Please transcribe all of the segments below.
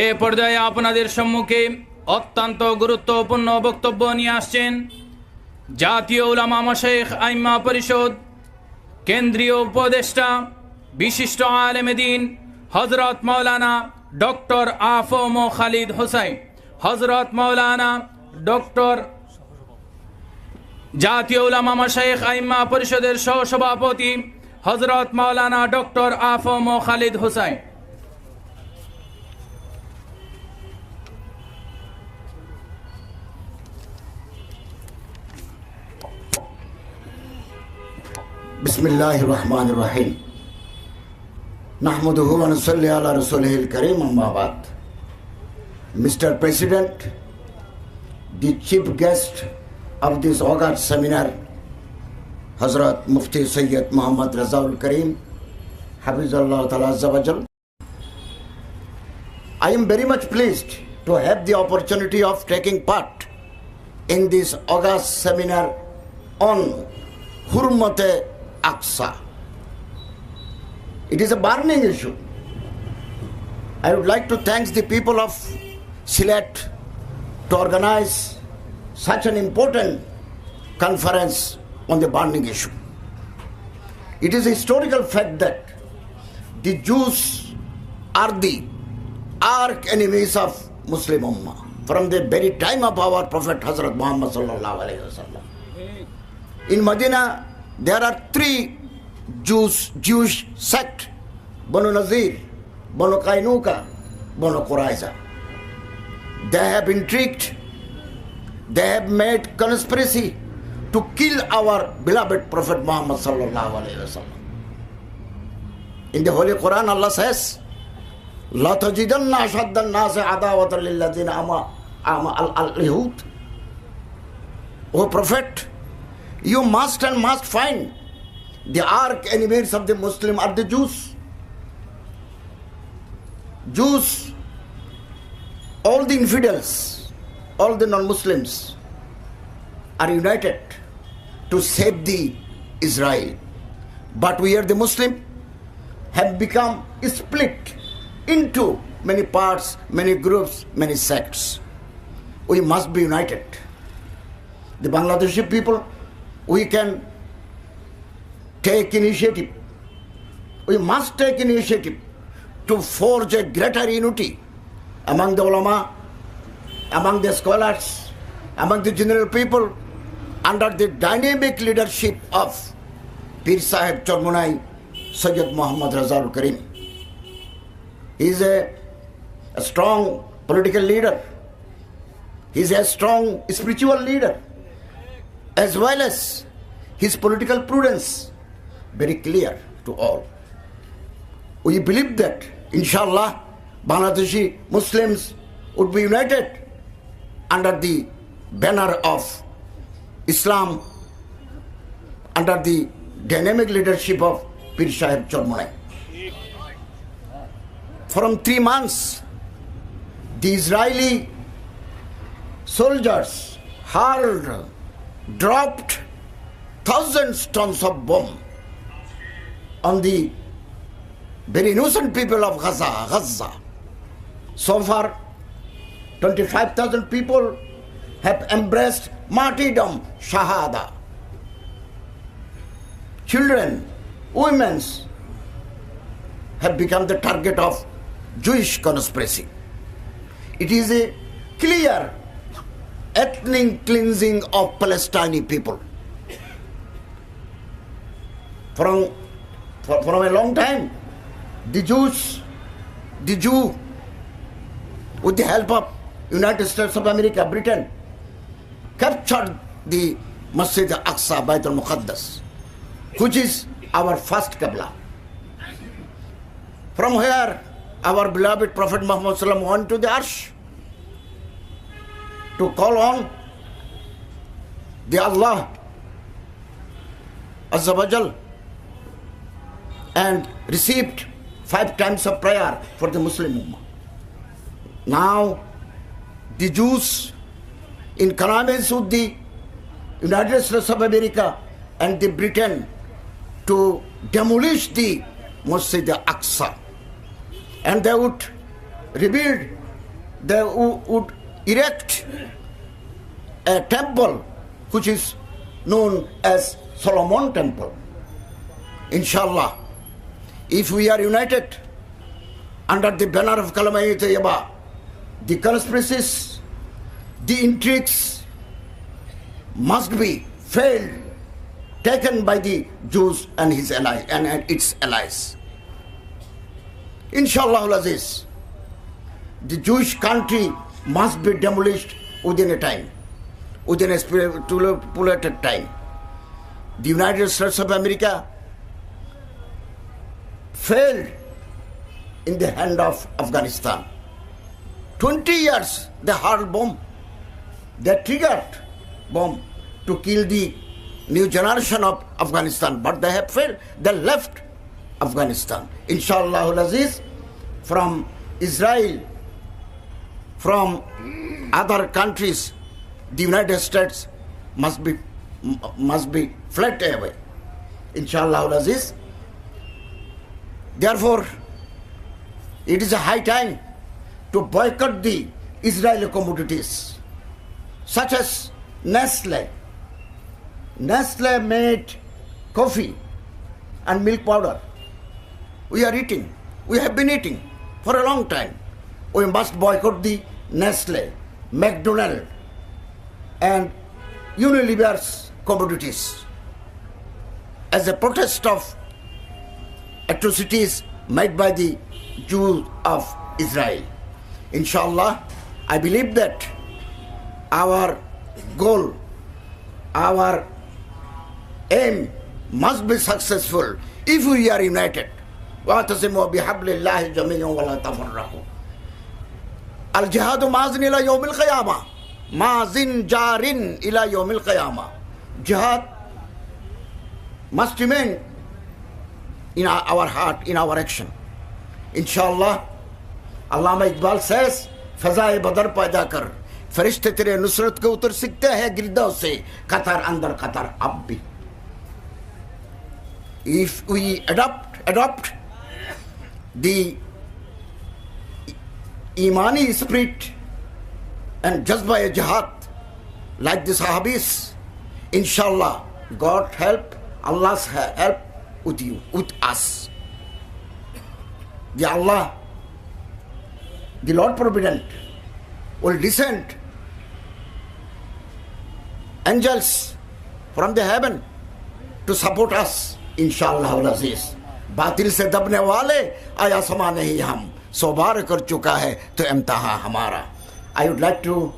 এ পর্যায়ে আপনাদের সম্মুখে অত্যন্ত গুরুত্বপূর্ণ বক্তব্য নিয়ে আসছেন জাতীয় উলামা মাশায়েখ আইম্মা পরিষদ কেন্দ্রীয় উপদেষ্টা বিশিষ্ট আলেমে দ্বীন হযরত মাওলানা ডক্টর আফম খালিদ হোসাইন, হযরত মাওলানা ডক্টর জাতীয় উলামা মাশায়েখ আইম্মা পরিষদের সহসভাপতি হযরত মাওলানা ডক্টর আফম খালিদ হোসাইন। बिस्मिल्लाहिर रहमानिर रहीम नहमदुहु व नसल्ली अला रसूलिहिल करीम अम्मा बाद। Mr. President, the chief guest of this August seminar, Hazrat Mufti Sayyid Muhammad Razaul Karim, Hafizullah Ta'ala Azza wa Jal. I am very much pleased to have the opportunity of taking part in this August seminar on Hurmate Aqsa. It is a burning issue. I would like to thank the people of Sylhet to organize such an important conference on the burning issue. It is a historical fact that the Jews are the arch enemies of Muslim Ummah from the very time of our Prophet Hazrat Muhammad sallallahu alaihi wasallam. In Medina, there are three Jewish sects: Banu Nazir, Banu Qainuqa, Banu Qurayza. They have intrigued, they have made conspiracy to kill our beloved Prophet Muhammad sallallahu alaihi wasallam. In the Holy Quran, Allah says, "La tajidanna ashadda an-nasi adawatan lilladhina al-yahud." O Prophet, you must and must find the arch enemies of the Muslim are the Jews. Jews, all the infidels, all the non-Muslims are united to save the Israel. But we are the Muslim have become split into many parts, many groups, many sects. We must be united. The Bangladeshi people, we can take initiative. We must take initiative to forge a greater unity among the ulama, among the scholars, among the general people, under the dynamic leadership of Pir Sahib Chormunai, Sayyid Muhammad Razaul Karim. He is a strong political leader. He is a strong spiritual leader, as well as his political prudence very clear to all. We believe that, inshallah, Bangladeshi Muslims would be united under the banner of Islam, under the dynamic leadership of Pir Sahib Chormunai. From 3 months, the Israeli soldiers dropped thousands tons of bomb on the very innocent people of Gaza. So far, 25,000 people have embraced martyrdom, shahada. Children, women have become the target of Jewish conspiracy. It is a clear ethnic cleansing of Palestinian people. From a long time, the Jew, with the help of United States of America, Britain, captured the Masjid al-Aqsa, Bayt al-Muqaddas, which is our first Qibla. From here, our beloved Prophet Muhammad sallallahu alaihi wasallam went to the Arsh to call on the Allah Azza wa Jal, and received 5 times of prayer for the Muslim Ummah. Now, the Jews, in connivance with the United States of America and the Britain, to demolish the Masjid al-Aqsa, and they would rebuild they would erect a temple which is known as Solomon Temple. Inshallah, if we are united under the banner of Kalama Tayyibah, the conspiracies, the intrigues must be failed, taken by the Jews and his allies and its allies. Inshallah Aziz, the Jewish country must be demolished within a time, within a stipulated time. The United States of America failed in the hand of Afghanistan. 20 years they hurled bomb, they triggered bomb to kill the new generation of Afghanistan, but they have failed. They left Afghanistan. Inshallah Aziz, from Israel, from other countries, the United States must be fled away. Inshallah Aziz. Therefore, it is a high time to boycott the Israeli commodities, such as Nestle. Nestle made coffee and milk powder. We are eating. We have been eating for a long time. We must boycott the Nestle, McDonald's, and Unilever's commodities as a protest of atrocities made by the Jews of Israel. Inshallah, I believe that our goal, our aim must be successful if we are united. وَاعْتَصِمُوا بِحَبْلِ اللَّهِ جَمِيعًا وَلَا تَفَرَّقُوا. الجهاد ماضٍ إلى يوم القيامة. ماضٍ جار إلى يوم القيامة. Jihad must remain in our heart, in our action. Inshallah, Allama Iqbal says, फज़ाए बदर पैदा कर, फरिश्ते तेरे नुसरत के उतर सकते हैं गिरदों से, कतर अंदर कतर अब भी. If we adopt the Imani spirit and jazba jihad like the Sahabis, inshallah, God help, Allah's help with you, with us. The Allah, the Lord Provident, will descend angels from the heaven to support us, inshallah Aziz. बातिल से दबने वाले आया समा नहीं हम, सौ बार कर चुका है तो इम्तिहान हमारा. I would like to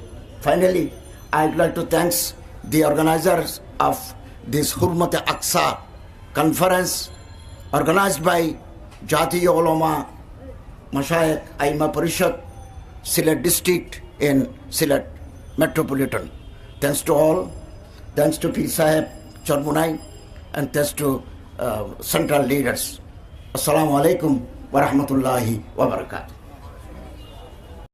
thanks the organizers of this Hurmat-e-Aqsa conference organized by Jatiya Ulama Mashayikh Aima Parishad, Sylhet district in Sylhet Metropolitan. Thanks to all, thanks to Pir Sahib Charmunai, and thanks to central leaders. Assalamu alaikum wa rahmatullahi wa barakatuh.